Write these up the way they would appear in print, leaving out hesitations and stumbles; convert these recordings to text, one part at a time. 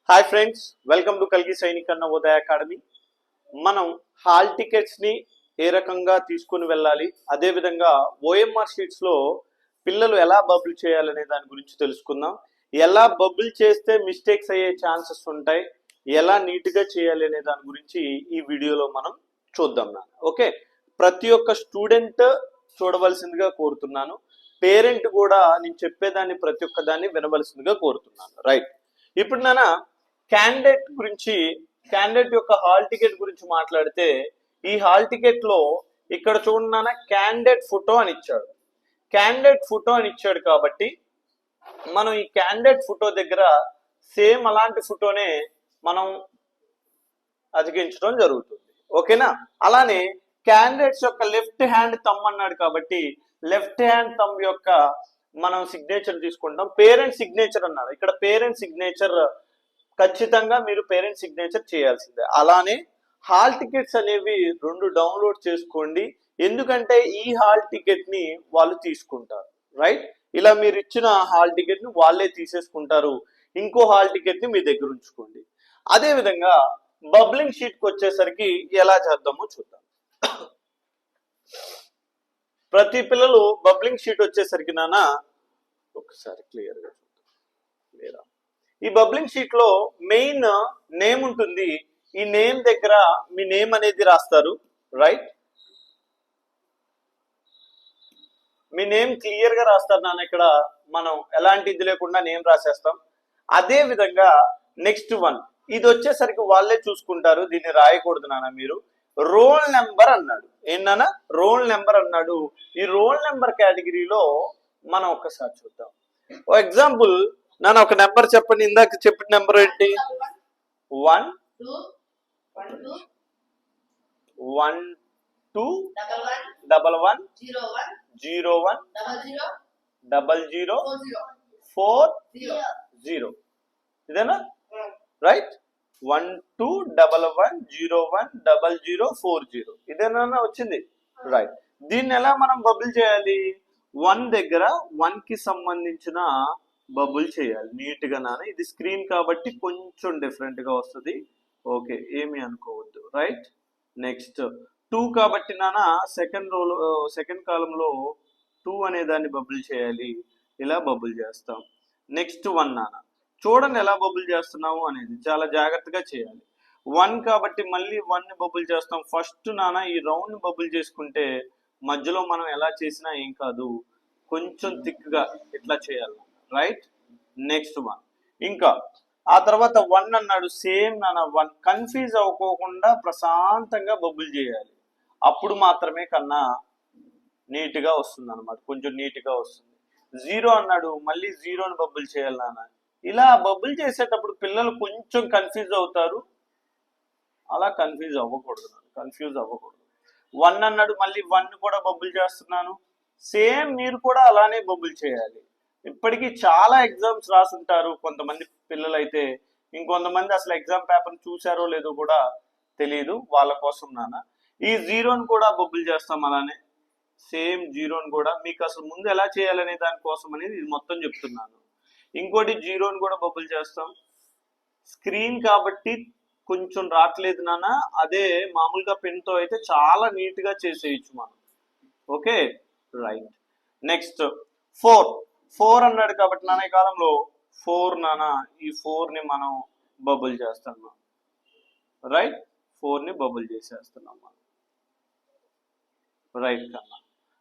Hi friends, welcome to కల్గి సైనిక్ అన్న ఉదయ academy. మనం హాల్ టికెట్స్ని ఏ రకంగా తీసుకుని వెళ్ళాలి, అదేవిధంగా ఓఎంఆర్ షీట్స్లో పిల్లలు ఎలా బబుల్ చేయాలనే దాని గురించి తెలుసుకుందాం. ఎలా బబుల్ చేస్తే మిస్టేక్స్ అయ్యే ఛాన్సెస్ ఉంటాయి, ఎలా నీట్గా చేయాలి అనే దాని గురించి ఈ వీడియోలో మనం చూద్దాం. ఓకే, ప్రతి ఒక్క స్టూడెంట్ చూడవలసిందిగా కోరుతున్నాను. పేరెంట్ కూడా నేను చెప్పేదాన్ని ప్రతి ఒక్క దాన్ని వినవలసిందిగా కోరుతున్నాను. రైట్, ఇప్పుడు క్యాండిడేట్ గురించి, క్యాండిడేట్ యొక్క హాల్ టికెట్ గురించి మాట్లాడితే, ఈ హాల్ టికెట్ లో ఇక్కడ చూడన్నా క్యాండిడేట్ ఫోటో అని ఇచ్చాడు. క్యాండిడేట్ ఫోటో అని ఇచ్చాడు కాబట్టి మనం ఈ క్యాండిడేట్ ఫోటో దగ్గర సేమ్ అలాంటి ఫోటోనే మనం అతికించడం జరుగుతుంది. ఓకేనా? అలానే క్యాండిడేట్స్ యొక్క లెఫ్ట్ హ్యాండ్ థంబ్ అన్నాడు కాబట్టి లెఫ్ట్ హ్యాండ్ థంబ్ యొక్క మనం సిగ్నేచర్ తీసుకుంటాం. పేరెంట్ సిగ్నేచర్ అన్నారు, ఇక్కడ పేరెంట్ సిగ్నేచర్ ఖచ్చితంగా మీరు పేరెంట్ సిగ్నేచర్ చేయాల్సిందే. అలానే హాల్ టికెట్స్ అనేవి 2 డౌన్లోడ్ చేసుకోండి, ఎందుకంటే ఈ హాల్ టికెట్ ని వాళ్ళు తీసుకుంటారు. రైట్, ఇలా మీరు ఇచ్చిన హాల్ టికెట్ ని వాళ్ళే తీసేసుకుంటారు. ఇంకో హాల్ టికెట్ ని మీ దగ్గర ఉంచుకోండి. అదే విధంగా బబ్లింగ్ షీట్ కి వచ్చేసరికి ఎలా చేద్దామో చూద్దాం. ప్రతి పిల్లలు బబ్లింగ్ షీట్ వచ్చేసరికి ఒకసారి క్లియర్ గా చూద్దాం. ఈ బబ్లింగ్ షీట్ లో మెయిన్ నేమ్ ఉంటుంది. ఈ నేమ్ దగ్గర మీ నేమ్ అనేది రాస్తారు. రైట్, మీ నేమ్ క్లియర్ గా రాస్తారు ఇక్కడ మనం ఎలాంటి ఇది లేకుండా నేమ్ రాసేస్తాం. అదే విధంగా నెక్స్ట్ వన్, ఇది వచ్చేసరికి వాళ్ళే చూసుకుంటారు, దీన్ని రాయకూడదు మీరు. రోల్ నెంబర్ అన్నాడు. ఏంటన్నా? రోల్ నెంబర్ అన్నాడు. ఈ రోల్ నెంబర్ కేటగిరీలో మనం ఒక్కసారి చూద్దాం. ఓ ఎగ్జాంపుల్, ఒక నెంబర్ చెప్పండి. ఇందాక చెప్పిన నెంబర్ ఏంటి? 1 2 1 2 1 1 0 1 00 4 0. ఇదేనా? రైట్, 1 2 1 1 0 1 00 40. ఇదేనా వచ్చింది? రైట్, దీన్ని ఎలా మనం బబుల్ చేయాలి? 1 దగ్గర 1 కి సంబంధించిన బబుల్ చేయాలి నీట్ గా. ఇది స్క్రీన్ కాబట్టి కొంచెం డిఫరెంట్ గా వస్తుంది. ఓకే, ఏమి అనుకోవద్దు. రైట్, నెక్స్ట్ 2 కాబట్టి సెకండ్ కాలంలో 2 అనే దాన్ని బబుల్ చేయాలి. ఇలా బబుల్ చేస్తాం. నెక్స్ట్ 1 చూడండి ఎలా బబుల్ చేస్తున్నాము అనేది, చాలా జాగ్రత్తగా చేయాలి. 1 కాబట్టి మళ్ళీ 1 ని బబుల్ చేస్తాం. ఫస్ట్ ఈ రౌండ్ బబుల్ చేసుకుంటే మధ్యలో మనం ఎలా చేసినా ఏం కాదు, కొంచెం థిక్ గా ఇట్లా చేయాలి. Right, next 1. ఇంకా ఆ తర్వాత 1 అన్నాడు. సేమ్ 1 కన్ఫ్యూజ్ అవ్వకోకుండా ప్రశాంతంగా బబుల్ చేయాలి. అప్పుడు మాత్రమే కన్నా నీట్ గా వస్తుంది అనమాట, కొంచెం నీట్ గా వస్తుంది. 0 అన్నాడు, మళ్ళీ 0ని బబుల్ చేయాలి ఇలా బబుల్ చేసేటప్పుడు పిల్లలు కొంచెం కన్ఫ్యూజ్ అవుతారు. అలా కన్ఫ్యూజ్ అవ్వకూడదు. 1 అన్నాడు, మళ్ళీ 1 కూడా బబుల్ చేస్తున్నాను. సేమ్ మీరు కూడా అలానే బబుల్ చేయాలి. ఇప్పటికీ చాలా ఎగ్జామ్స్ రాసుంటారు కొంతమంది పిల్లలు అయితే, ఇంకొంతమంది అసలు ఎగ్జామ్ పేపర్ చూసారో లేదో కూడా తెలియదు. వాళ్ళ కోసం ఈ 0ని కూడా బబుల్ చేస్తాం. అలానే సేమ్ 0ని కూడా మీకు అసలు ముందు ఎలా చేయాలనే దానికోసం అనేది ఇది మొత్తం చెప్తున్నాను. ఇంకోటి 0ని కూడా బబుల్ చేస్తాం. స్క్రీన్ కాబట్టి కొంచెం రావట్లేదు అదే మామూలుగా పెన్తో అయితే చాలా నీట్ గా చేసేయచ్చు మనం. Okay, right. నెక్స్ట్ 4 అన్నాడు కాబట్టి ఈ కాలంలో 4 ఈ 4ని మనం బబుల్ చేస్తున్నాం. రైట్, 4ని బబుల్ చేసేస్తున్నాం మనం. రైట్ కన్నా.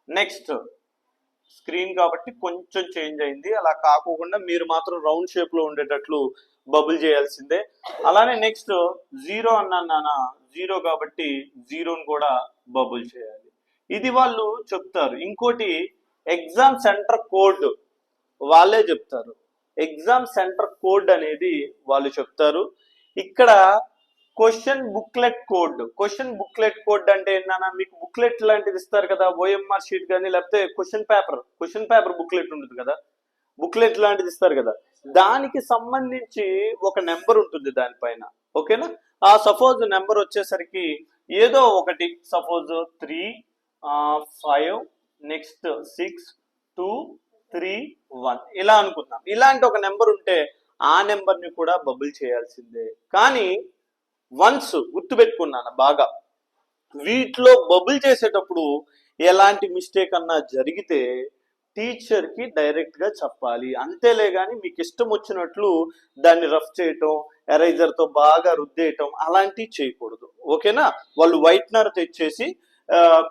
నెక్స్ట్ స్క్రీన్ కాబట్టి కొంచెం చేంజ్ అయింది, అలా కాకుండా మీరు మాత్రం రౌండ్ షేప్ లో ఉండేటట్లు బబుల్ చేయాల్సిందే. అలానే నెక్స్ట్ 0 అన్నాను 0 కాబట్టి 0ని కూడా బబుల్ చేయాలి. ఇది వాళ్ళు చెప్తారు. ఇంకోటి ఎగ్జామ్ సెంటర్ కోడ్ వాళ్ళే చెప్తారు. ఎగ్జామ్ సెంటర్ కోడ్ అనేది వాళ్ళు చెప్తారు. ఇక్కడ క్వశ్చన్ బుక్లెట్ కోడ్ అంటే ఏంటన్నా, మీకు బుక్లెట్ లాంటిది ఇస్తారు కదా, ఓఎంఆర్ షీట్ కానీ లేకపోతే క్వశ్చన్ పేపర్ బుక్లెట్ ఉంటుంది కదా, బుక్లెట్ లాంటిది ఇస్తారు కదా, దానికి సంబంధించి ఒక నెంబర్ ఉంటుంది దానిపైన. ఓకేనా? ఆ సపోజ్ నెంబర్ వచ్చేసరికి ఏదో ఒకటి, సపోజ్ 3 5 నెక్స్ట్ 6 2 3 1 ఇలా అనుకుందాం. ఇలాంటి ఒక నెంబర్ ఉంటే ఆ నెంబర్ని కూడా బబుల్ చేయాల్సిందే. కానీ వన్స్ గుర్తుపెట్టుకున్నాను బాగా, వీటిలో బబుల్ చేసేటప్పుడు ఎలాంటి మిస్టేక్ అన్నా జరిగితే టీచర్కి డైరెక్ట్గా చెప్పాలి. అంతేలే కానీ మీకు ఇష్టం వచ్చినట్లు దాన్ని రఫ్ చేయటం, ఎరైజర్తో బాగా రుద్దేయటం అలాంటివి చేయకూడదు. ఓకేనా? వాళ్ళు వైట్నర్ తెచ్చేసి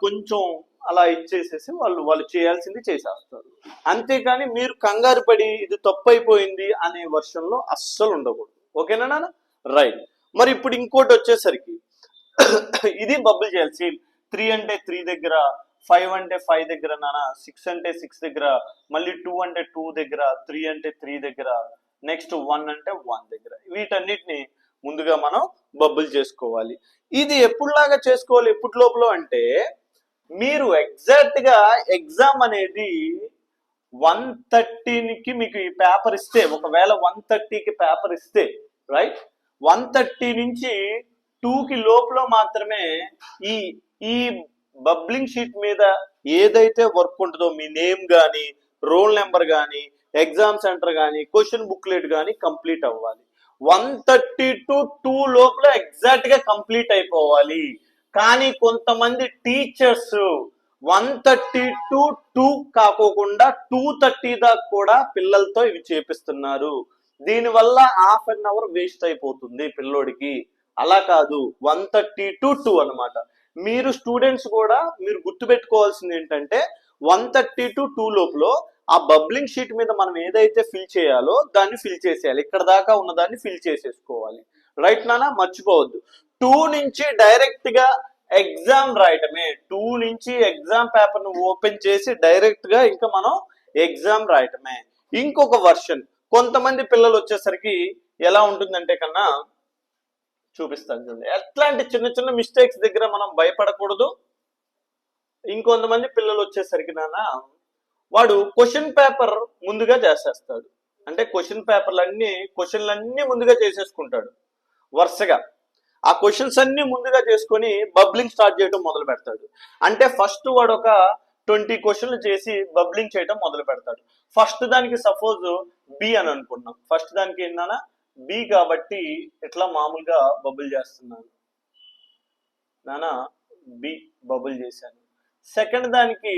కొంచెం అలా ఇచ్చేసేసి వాళ్ళు చేయాల్సింది చేసేస్తారు. అంతేకాని మీరు కంగారు పడి ఇది తప్పు అయిపోయింది అనే వర్షంలో అస్సలు ఉండకూడదు. ఓకేనా నాన్న? రైట్. మరి ఇప్పుడు ఇంకోటి వచ్చేసరికి ఇది బబుల్ చేయాలి. సేమ్ 3 అంటే 3 దగ్గర, 5 అంటే 5 దగ్గర నాన్న, 6 అంటే 6 దగ్గర, మళ్ళీ 2 అంటే 2 దగ్గర, 3 అంటే 3 దగ్గర, నెక్స్ట్ 1 అంటే 1 దగ్గర. వీటన్నిటిని ముందుగా మనం బబుల్ చేసుకోవాలి. ఇది ఎప్పుడులాగా చేసుకోవాలి, ఎప్పుడు లోపల అంటే మీరు ఎగ్జాక్ట్ గా ఎగ్జామ్ అనేది 1:30కి మీకు ఈ పేపర్ ఇస్తే, ఒకవేళ 1:30కి పేపర్ ఇస్తే రైట్, 1:30 నుంచి 2కి లోపల మాత్రమే ఈ ఈ బబ్లింగ్ షీట్ మీద ఏదైతే వర్క్ ఉంటుందో మీ నేమ్ కానీ, రోల్ నెంబర్ కానీ, ఎగ్జామ్ సెంటర్ కానీ, క్వశ్చన్ బుక్లెట్ కానీ కంప్లీట్ అవ్వాలి. 1:30 to 2 లోపల ఎగ్జాక్ట్ గా కంప్లీట్ అయిపోవాలి. కానీ కొంతమంది టీచర్స్ 1:30 to 2 కాకోకుండా 2:30 దాకా కూడా పిల్లలతో ఇవి చేపిస్తున్నారు. దీనివల్ల హాఫ్ అన్ అవర్ వేస్ట్ అయిపోతుంది పిల్లోడికి. అలా కాదు, 1:30 to 2 అనమాట. మీరు స్టూడెంట్స్ కూడా మీరు గుర్తుపెట్టుకోవాల్సింది ఏంటంటే 1:30 to 2 లోపల ఆ బబ్లింగ్ షీట్ మీద మనం ఏదైతే ఫిల్ చేయాలో దాన్ని ఫిల్ చేసేయాలి. ఇక్కడ దాకా ఉన్నదాన్ని ఫిల్ చేసేసుకోవాలి. రైట్ నానా? మర్చిపోవద్దు. 2 నుంచి డైరెక్ట్ గా ఎగ్జామ్ రాయటమే. 2 నుంచి ఎగ్జామ్ పేపర్ ను ఓపెన్ చేసి డైరెక్ట్ గా ఇంకా మనం ఎగ్జామ్ రాయటమే. ఇంకొక వర్షన్ కొంతమంది పిల్లలు వచ్చేసరికి ఎలా ఉంటుందంటే కన్నా చూపిస్తాను చూడండి. ఎట్లాంటి చిన్న చిన్న మిస్టేక్స్ దగ్గర మనం భయపడకూడదు. ఇంకొంతమంది పిల్లలు వచ్చేసరికి నాన్న వాడు క్వశ్చన్ పేపర్ ముందుగా చేసేస్తాడు. అంటే క్వశ్చన్లన్నీ ముందుగా చేసేసుకుంటాడు వరుసగా. ఆ క్వశ్చన్స్ అన్ని ముందుగా చేసుకొని బబ్లింగ్ స్టార్ట్ చేయడం మొదలు పెడతాడు. అంటే ఫస్ట్ వాడు ఒక 20 క్వశ్చన్లు చేసి బబ్లింగ్ చేయడం మొదలు పెడతాడు. ఫస్ట్ దానికి సపోజ్ బి అని అనుకున్నాం. ఫస్ట్ దానికి ఏంటన్నా బి కాబట్టి ఇట్లా మామూలుగా బబుల్ చేస్తున్నాను నానా, బి బబుల్ చేశాను. సెకండ్ దానికి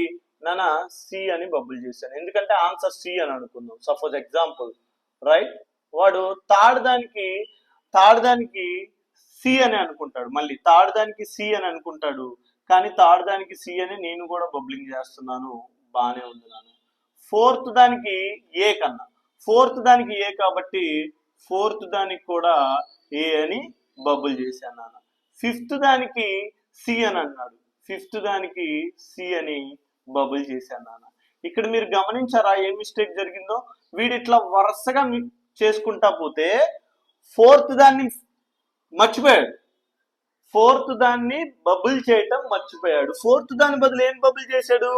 నానా సి అని బబుల్ చేశాను, ఎందుకంటే ఆన్సర్ సి అని అనుకుందాం సపోజ్ ఎగ్జాంపుల్. రైట్. వాడు థర్డ్ దానికి సి అని అనుకుంటాడు, మళ్ళీ థర్డ్ దానికి సి అని అనుకుంటాడు. కానీ థర్డ్ దానికి సి అని నేను కూడా బబ్లింగ్ చేస్తున్నాను, బాగానే ఉంది నాన్న. ఫోర్త్ దానికి ఏ కన్నా, ఫోర్త్ దానికి ఏ కాబట్టి ఫోర్త్ దానికి కూడా ఏ అని బబుల్ చేశాను నాన్న. ఫిఫ్త్ దానికి సి అని అన్నాడు, ఫిఫ్త్ దానికి సి అని బబుల్ చేశాను నాన్న. ఇక్కడ మీరు గమనించారా ఏ మిస్టేక్ జరిగిందో? వీడు ఇట్లా వరుసగా చేసుకుంటా పోతే ఫోర్త్ దాన్ని మర్చిపోయాడు, ఫోర్త్ దాన్ని బబుల్ చేయటం మర్చిపోయాడు. ఫోర్త్ దాని బదులు ఏం బబుల్ చేశాడు?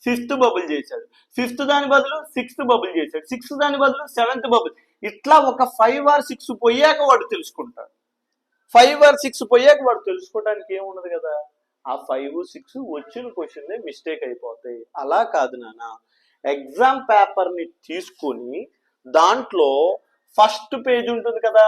ఫిఫ్త్ బబుల్ చేశాడు. ఫిఫ్త్ దాని బదులు 6th బబుల్ చేశాడు. 6th దాని బదులు 7th బబుల్. ఇట్లా ఒక 5 or 6 పోయాక వాడు తెలుసుకుంటాడు. 5 or 6 పోయాక వాడు తెలుసుకోవడానికి ఏముండదు కదా. ఆ 5, 6 వచ్చిన క్వశ్చన్ మిస్టేక్ అయిపోతాయి. అలా కాదు నాన్న, ఎగ్జామ్ పేపర్ ని తీసుకొని దాంట్లో ఫస్ట్ పేజ్ ఉంటుంది కదా,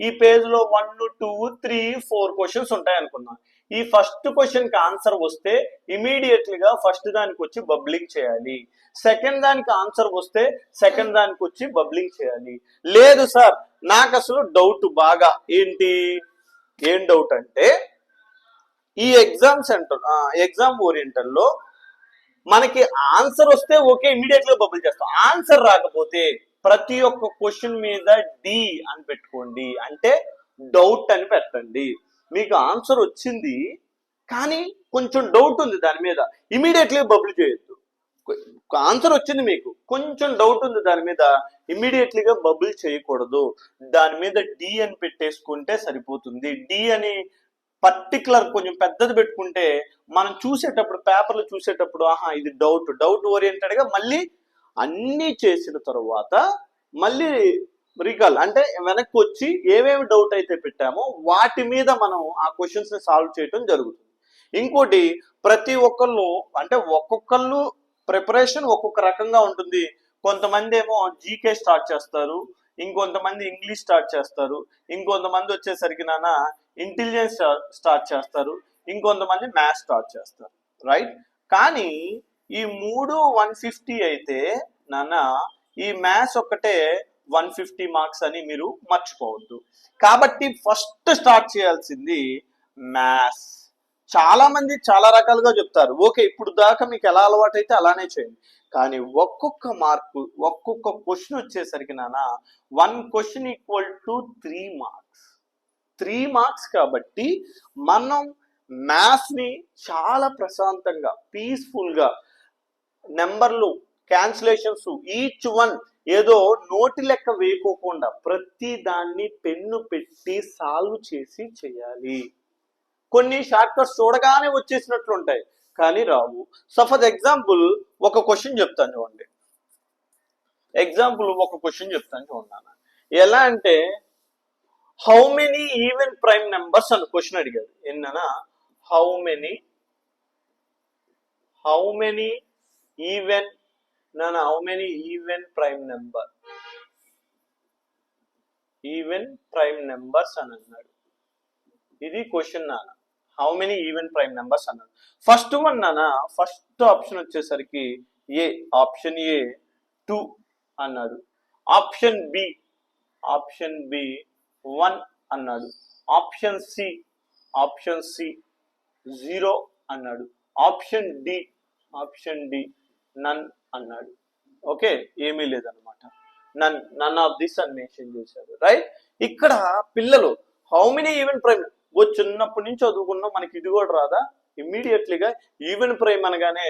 ఈ పేజ్ లో 1, 2, 3, 4 క్వశ్చన్స్ ఉంటాయి అనుకున్నాం. ఈ ఫస్ట్ క్వశ్చన్ కి ఆన్సర్ వస్తే ఇమీడియట్లీ గా ఫస్ట్ దానికి వచ్చి బబ్లింగ్ చేయాలి. సెకండ్ దానికి ఆన్సర్ వస్తే సెకండ్ దానికి వచ్చి బబ్లింగ్ చేయాలి. లేదు సార్ నాకు అసలు డౌట్ బాగా ఏం డౌట్ అంటే ఈ ఎగ్జామ్ సెంటర్ ఎగ్జామ్ ఓరియంటల్ లో మనకి ఆన్సర్ వస్తే ఓకే ఇమీడియట్ గా బబుల్ చేస్తాం. ఆన్సర్ రాకపోతే ప్రతి ఒక్క క్వశ్చన్ మీద డి అని పెట్టుకోండి, అంటే డౌట్ అని పెట్టండి. మీకు ఆన్సర్ వచ్చింది కానీ కొంచెం డౌట్ ఉంది దాని మీద, ఇమీడియట్లీ బబుల్ చేయొద్దు. ఆన్సర్ వచ్చింది మీకు, కొంచెం డౌట్ ఉంది దాని మీద, ఇమీడియట్లీగా బబుల్ చేయకూడదు. దాని మీద డి అని పెట్టేసుకుంటే సరిపోతుంది. డి అని పర్టికులర్ కొంచెం పెద్దది పెట్టుకుంటే మనం చూసేటప్పుడు పేపర్లు చూసేటప్పుడు ఆహా ఇది డౌట్ ఓరియంటెడ్ గా మళ్ళీ అన్నీ చేసిన తర్వాత మళ్ళీ రికాల్ అంటే వెనక్కి వచ్చి ఏమేమి డౌట్ అయితే పెట్టామో వాటి మీద మనం ఆ క్వశ్చన్స్ ని సాల్వ్ చేయడం జరుగుతుంది. ఇంకోటి ప్రతి ఒక్కళ్ళు అంటే ఒక్కొక్కళ్ళు ప్రిపరేషన్ ఒక్కొక్క రకంగా ఉంటుంది. కొంతమంది ఏమో జీకే స్టార్ట్ చేస్తారు, ఇంకొంతమంది ఇంగ్లీష్ స్టార్ట్ చేస్తారు, ఇంకొంతమంది వచ్చేసరికి నాన్న ఇంటెలిజెన్స్ స్టార్ట్ చేస్తారు, ఇంకొంతమంది మ్యాథ్స్ స్టార్ట్ చేస్తారు, రైట్. కానీ ఈ 150 అయితే నాన్న ఈ మ్యాథ్స్ ఒక్కటే 150 మార్క్స్ అని మీరు మర్చిపోవద్దు. కాబట్టి ఫస్ట్ స్టార్ట్ చేయాల్సింది మ్యాథ్స్. చాలా మంది చాలా రకాలుగా చెప్తారు, ఓకే ఇప్పుడు దాకా మీకు ఎలా అలవాటు అయితే అలానే చేయండి. కానీ ఒక్కొక్క మార్కు ఒక్కొక్క క్వశ్చన్ వచ్చేసరికి నాన్న 1 question equal to 3 marks. 3 marks కాబట్టి మనం మ్యాథ్స్ ని చాలా ప్రశాంతంగా పీస్ఫుల్ గా నెంబర్లు క్యాన్సిలేషన్స్ ఈచ్ వన్ ఏదో నోటి లెక్క వేయకోకుండా ప్రతి దాన్ని పెన్ను పెట్టి సాల్వ్ చేసి చేయాలి. కొన్ని షార్ట్ కట్స్ చూడగానే వచ్చేసినట్లు ఉంటాయి కానీ రావు. సో ఫర్ ఎగ్జాంపుల్ ఒక క్వశ్చన్ చెప్తాను చూడండి. చూడండి ఎలా అంటే how many even prime numbers అని క్వశ్చన్ అడిగారు. ఏంటన్నా how many even prime numbers అని అన్నాడు. ఇది క్వశ్చన్ నాన్న. How many even prime numbers అన్నాడు. ఫస్ట్ వన్ నాన్న, ఫస్ట్ ఆప్షన్ వచ్చేసరికి ఆప్షన్ ఏ 2 అన్నాడు. ఆప్షన్ బి 1 అన్నాడు. ఆప్షన్ సి 0 అన్నాడు. ఆప్షన్ డి నన్ అన్నాడు. ఓకే, ఏమీ లేదనమాట. నన్ ఆఫ్ దిస్ అని మెన్షన్ చేశారు, రైట్. ఇక్కడ పిల్లలు హౌ మెనీ ఈవెన్ ప్రైమ్ చిన్నప్పటి నుంచి చదువుకున్నాం, మనకి ఇది కూడా రాదా? ఇమ్మీడియట్లీగా ఈవెన్ ప్రైమ్ అనగానే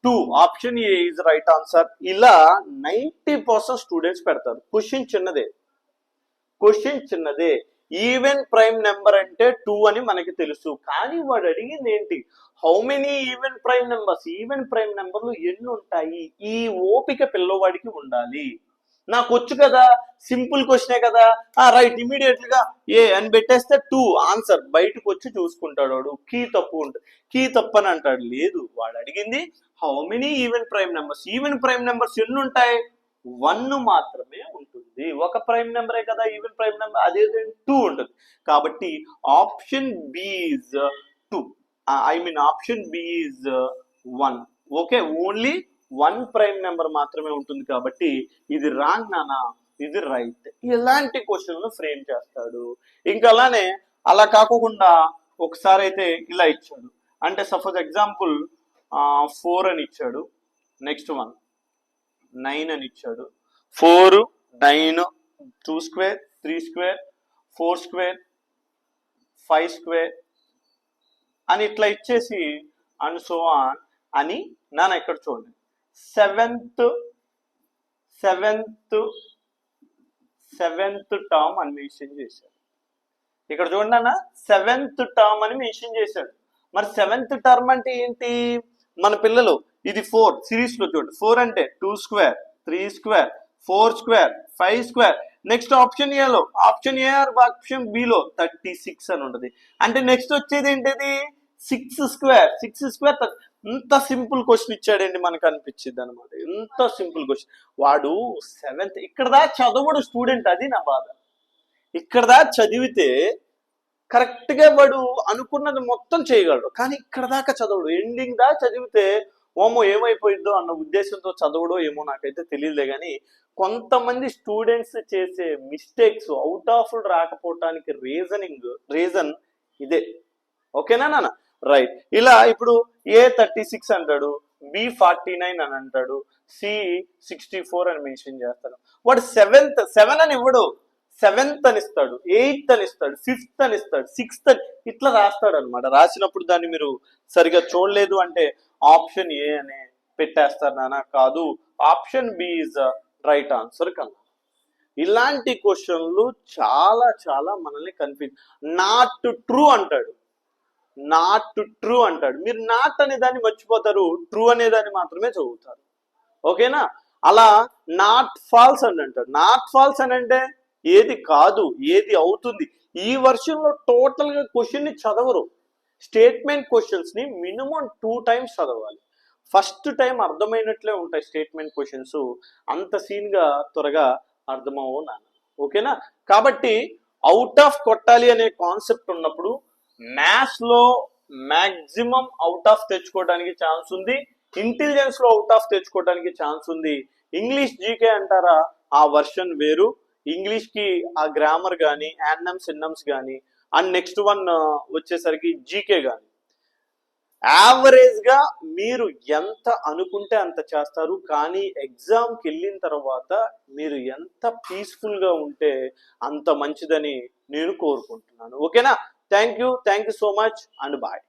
2 option A is right answer. ఇలా 90% స్టూడెంట్స్ పెడతారు. క్వశ్చన్ చిన్నదే. ఈవెన్ ప్రైమ్ నెంబర్ అంటే 2 అని మనకి తెలుసు. కానీ వాడు అడిగింది ఏంటి? How many even prime numbers. Even prime నెంబర్లు ఎన్ని ఉంటాయి? ఈ ఓపిక పిల్లవాడికి ఉండాలి. నాకు వచ్చు కదా, సింపుల్ క్వశ్చనే కదా, రైట్ ఇమీడియట్లీగా ఏ అని పెట్టేస్తే 2 ఆన్సర్. బయటకు వచ్చి చూసుకుంటాడు వాడు, కీ తప్పు ఉంటుంది, కీ తప్పు అని అంటాడు. లేదు, వాడు అడిగింది how many even prime numbers. Even prime numbers ఎన్ని ఉంటాయి? 1 మాత్రమే ఉంటుంది. ఒక ప్రైమ్ నెంబరే కదా ఈవెన్ ప్రైమ్ నెంబర్, అదే 2 ఉంటుంది. కాబట్టి option b is 2. Option b is 1. Okay, only 1 prime number మాత్రమే ఉంటుంది. కాబట్టి ఇది రాంగ్ నానా, ఇది రైట్. ఇలాంటి క్వశ్చన్లు ఫ్రేమ్ చేస్తాడు. ఇంకా అలానే అలా కాకుండా ఒకసారి అయితే ఇలా ఇచ్చాడు. అంటే సపోజ్ ఎగ్జాంపుల్ 4 అని ఇచ్చాడు. నెక్స్ట్ 9 అని ఇచ్చాడు. 4, 9, 2 స్క్వేర్, 3 స్క్వేర్, 4 స్క్వేర్, 5 స్క్వేర్ అని ఇట్లా ఇచ్చేసి అండ్ సో ఆన్ అని నాన్న ఇక్కడ చూడండి. సెవెంత్ టర్మ్ అని మెన్షన్ చేశాడు. ఇక్కడ చూడండి అన్న, 7th టర్మ్ అని మెన్షన్ చేశాడు. మరి 7th టర్మ్ అంటే ఏంటి? మన పిల్లలు ఇది 4 సిరీస్ లో చూడండి. 4 అంటే 2 square, 3 square, 4 square, 5 square. Next option ఏలో, ఆప్షన్ ఏ ఆర్ ఆప్షన్ బిలో 36 అని ఉంటుంది. అంటే నెక్స్ట్ వచ్చేది ఏంటిది? 6 స్క్వేర్. ఇంత సింపుల్ క్వశ్చన్ ఇచ్చాడండి మనకు అనిపించింది అనమాట. ఇంత సింపుల్ క్వశ్చన్. వాడు 7th ఇక్కడ దా చదవడు స్టూడెంట్, అది నా బాధ. ఇక్కడ దా చదివితే కరెక్ట్ గా వాడు అనుకున్నది మొత్తం చేయగలడు. కానీ ఇక్కడ దాకా చదవడు. ఎండింగ్ దా చదివితే ఓమో ఏమైపోయిందో అన్న ఉద్దేశంతో చదవడో ఏమో నాకైతే తెలియదులే. కానీ కొంతమంది స్టూడెంట్స్ చేసే మిస్టేక్స్ అవుట్ ఆఫ్ రాకపోవటానికి రీజన్ ఇదే. ఓకేనా నాన్న? రైట్. ఇలా ఇప్పుడు ఏ 36 అంటాడు, బి 49 అని అంటాడు, సి 64 అని మెన్షన్ చేస్తాడు. వాడు 7 అని ఇవ్వడు, 7th అని ఇస్తాడు, 8th అని ఇస్తాడు, 5th అని ఇస్తాడు, 6th అని ఇట్లా రాస్తాడు అనమాట. రాసినప్పుడు దాన్ని మీరు సరిగా చూడలేదు అంటే ఆప్షన్ ఏ అనే పెట్టేస్తారు నాన్న. కాదు, option b is right answer కన్నా. ఇలాంటి క్వశ్చన్లు చాలా చాలా మనల్ని కన్ఫ్యూజ్. నాట్ ట్రూ అంటాడు. మీరు నాట్ అనే దాన్ని మర్చిపోతారు, ట్రూ అనే దాన్ని మాత్రమే చదువుతారు. ఓకేనా? అలా నాట్ ఫాల్స్ అని అంటాడు. నాట్ ఫాల్స్ అని అంటే ఏది కాదు, ఏది అవుతుంది. ఈ వర్షన్లో టోటల్ గా క్వశ్చన్ ని చదవరు. స్టేట్మెంట్ క్వశ్చన్స్ ని మినిమం 2 times చదవాలి. ఫస్ట్ టైం అర్థమైనట్లే ఉంటాయి స్టేట్మెంట్ క్వశ్చన్స్, అంత సీన్ గా త్వరగా అర్థమవు నాన్న. ఓకేనా? కాబట్టి అవుట్ ఆఫ్ కొట్టాలి అనే కాన్సెప్ట్ ఉన్నప్పుడు మ్యాథ్స్ లో మాక్సిమం అవుట్ ఆఫ్ తెచ్చుకోవడానికి ఛాన్స్ ఉంది, ఇంటెలిజెన్స్ లో అవుట్ ఆఫ్ తెచ్చుకోవడానికి ఛాన్స్ ఉంది. ఇంగ్లీష్ జీకే అంటారా, ఆ వర్షన్ వేరు. ఇంగ్లీష్ కి ఆ గ్రామర్ కానీ యాన్నమ్స్ సిన్నమ్స్ కానీ అండ్ నెక్స్ట్ వన్ వచ్చేసరికి జీకే కానీ యావరేజ్ గా మీరు ఎంత అనుకుంటే అంత చేస్తారు. కానీ ఎగ్జామ్కి వెళ్ళిన తర్వాత మీరు ఎంత పీస్ఫుల్ గా ఉంటే అంత మంచిదని నేను కోరుకుంటున్నాను. ఓకేనా? Thank you so much and bye.